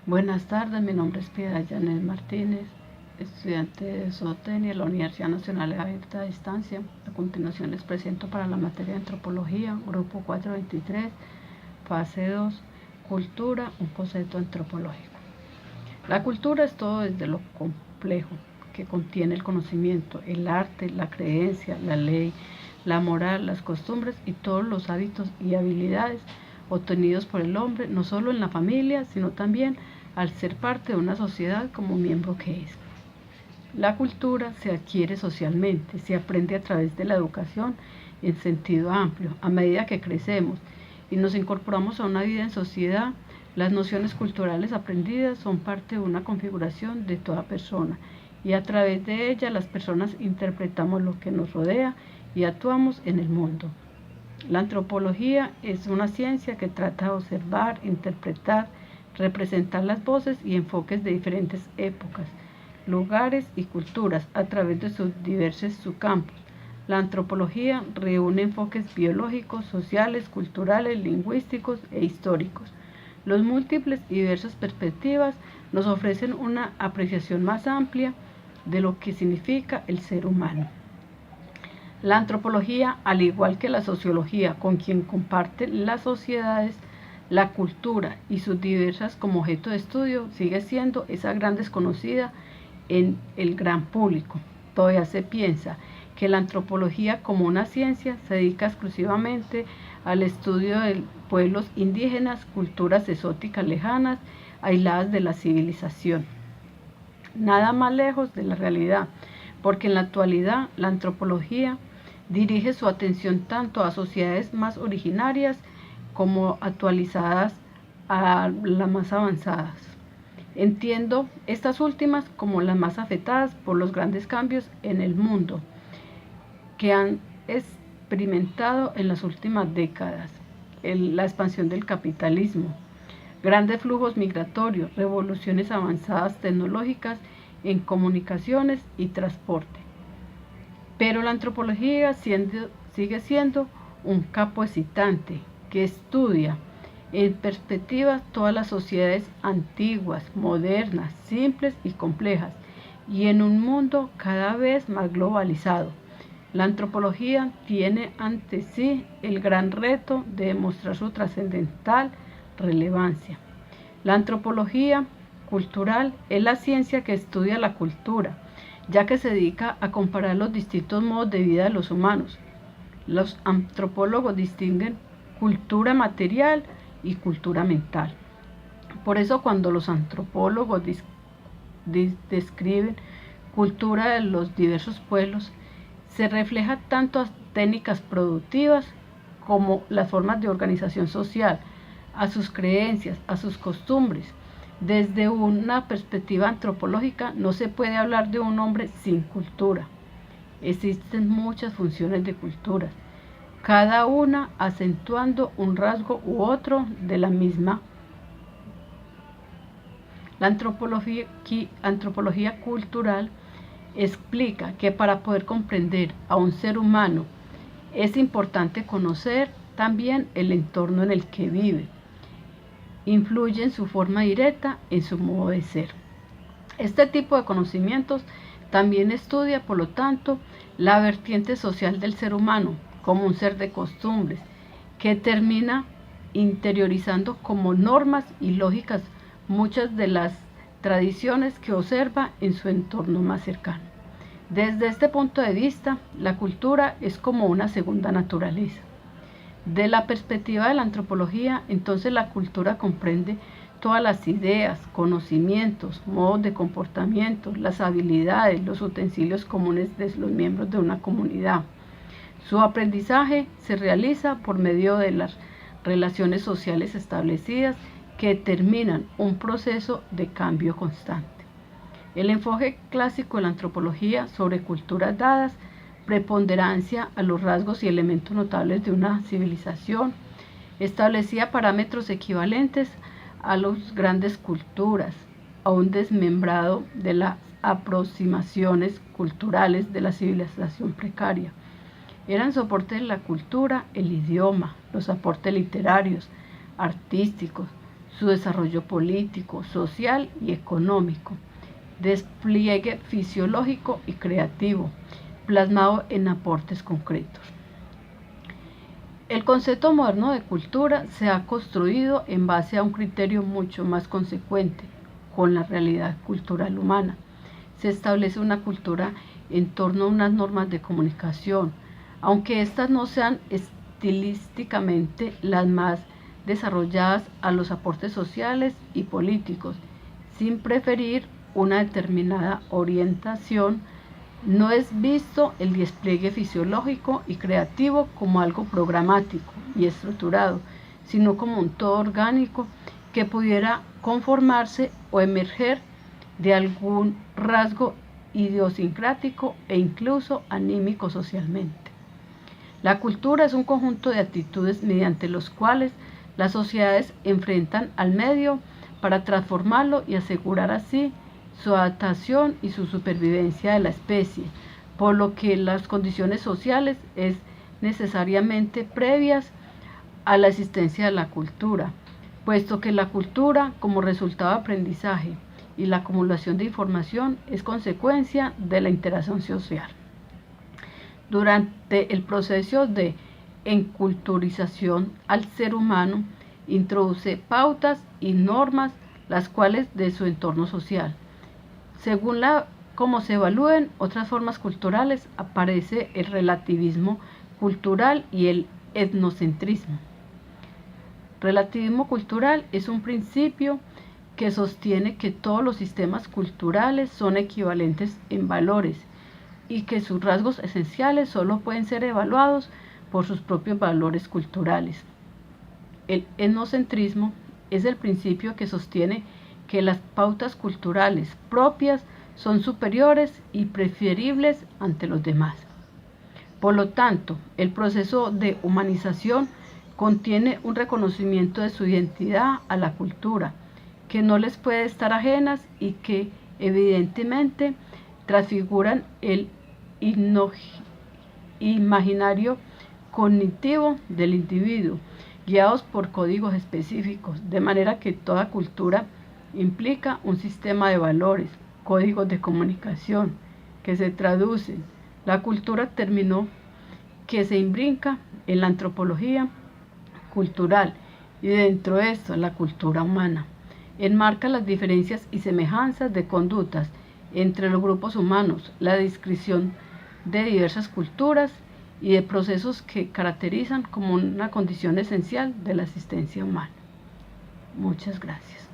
Buenas tardes, mi nombre es Piedad Janet Martínez, estudiante de zootecnia en la Universidad Nacional Abierta a Distancia. A continuación les presento para la materia de antropología, grupo 423, fase 2, cultura, un concepto antropológico. La cultura es todo desde lo complejo que contiene el conocimiento, el arte, la creencia, la ley, la moral, las costumbres y todos los hábitos y habilidades obtenidos por el hombre, no solo en la familia, sino también al ser parte de una sociedad como miembro que es. La cultura se adquiere socialmente, se aprende a través de la educación en sentido amplio. A medida que crecemos y nos incorporamos a una vida en sociedad, las nociones culturales aprendidas son parte de una configuración de toda persona y a través de ella las personas interpretamos lo que nos rodea y actuamos en el mundo. La antropología es una ciencia que trata de observar, interpretar, representar las voces y enfoques de diferentes épocas, lugares y culturas a través de sus diversos subcampos. La antropología reúne enfoques biológicos, sociales, culturales, lingüísticos e históricos. Los múltiples y diversas perspectivas nos ofrecen una apreciación más amplia de lo que significa el ser humano. La antropología, al igual que la sociología, con quien comparten las sociedades, la cultura y sus diversas como objeto de estudio, sigue siendo esa gran desconocida en el gran público. Todavía se piensa que la antropología como una ciencia se dedica exclusivamente al estudio de pueblos indígenas, culturas exóticas lejanas, aisladas de la civilización. Nada más lejos de la realidad, porque en la actualidad la antropología dirige su atención tanto a sociedades más originarias como actualizadas a las más avanzadas. Entiendo estas últimas como las más afectadas por los grandes cambios en el mundo que han experimentado en las últimas décadas. La expansión del capitalismo, grandes flujos migratorios, revoluciones avanzadas tecnológicas en comunicaciones y transporte. Pero la antropología sigue siendo un campo excitante que estudia en perspectiva todas las sociedades antiguas, modernas, simples y complejas, y en un mundo cada vez más globalizado. La antropología tiene ante sí el gran reto de demostrar su trascendental relevancia. La antropología cultural es la ciencia que estudia la cultura, ya que se dedica a comparar los distintos modos de vida de los humanos. Los antropólogos distinguen cultura material y cultura mental. Por eso cuando los antropólogos describen cultura de los diversos pueblos, se refleja tanto a técnicas productivas como las formas de organización social, a sus creencias, a sus costumbres. Desde una perspectiva antropológica no se puede hablar de un hombre sin cultura. Existen muchas funciones de cultura, cada una acentuando un rasgo u otro de la misma. La antropología cultural explica que para poder comprender a un ser humano es importante conocer también el entorno en el que vive. Influye en su forma directa, en su modo de ser. Este tipo de conocimientos también estudia, por lo tanto, la vertiente social del ser humano como un ser de costumbres, que termina interiorizando como normas y lógicas muchas de las tradiciones que observa en su entorno más cercano. Desde este punto de vista, la cultura es como una segunda naturaleza. De la perspectiva de la antropología, entonces la cultura comprende todas las ideas, conocimientos, modos de comportamiento, las habilidades, los utensilios comunes de los miembros de una comunidad. Su aprendizaje se realiza por medio de las relaciones sociales establecidas que determinan un proceso de cambio constante. El enfoque clásico de la antropología sobre culturas dadas preponderancia a los rasgos y elementos notables de una civilización, establecía parámetros equivalentes a las grandes culturas, a un desmembrado de las aproximaciones culturales de la civilización precaria. Eran soporte de la cultura, el idioma, los aportes literarios, artísticos, su desarrollo político, social y económico, despliegue fisiológico y creativo, plasmado en aportes concretos. El concepto moderno de cultura se ha construido en base a un criterio mucho más consecuente con la realidad cultural humana. Se establece una cultura en torno a unas normas de comunicación, aunque estas no sean estilísticamente las más desarrolladas a los aportes sociales y políticos, sin preferir una determinada orientación. No es visto el despliegue fisiológico y creativo como algo programático y estructurado, sino como un todo orgánico que pudiera conformarse o emerger de algún rasgo idiosincrático e incluso anímico socialmente. La cultura es un conjunto de actitudes mediante los cuales las sociedades enfrentan al medio para transformarlo y asegurar así su adaptación y su supervivencia de la especie, por lo que las condiciones sociales es necesariamente previas a la existencia de la cultura, puesto que la cultura, como resultado de aprendizaje y la acumulación de información, es consecuencia de la interacción social. Durante el proceso de enculturización al ser humano, introduce pautas y normas, las cuales de su entorno social. Según cómo se evalúen otras formas culturales, aparece el relativismo cultural y el etnocentrismo. Relativismo cultural es un principio que sostiene que todos los sistemas culturales son equivalentes en valores y que sus rasgos esenciales solo pueden ser evaluados por sus propios valores culturales. El etnocentrismo es el principio que sostiene que las pautas culturales propias son superiores y preferibles ante los demás. Por lo tanto, el proceso de humanización contiene un reconocimiento de su identidad a la cultura, que no les puede estar ajenas y que evidentemente transfiguran el imaginario cognitivo del individuo, guiados por códigos específicos, de manera que toda cultura implica un sistema de valores, códigos de comunicación, que se traducen. La cultura término que se imbrica en la antropología cultural y dentro de esto en la cultura humana. Enmarca las diferencias y semejanzas de conductas entre los grupos humanos, la descripción de diversas culturas y de procesos que caracterizan como una condición esencial de la existencia humana. Muchas gracias.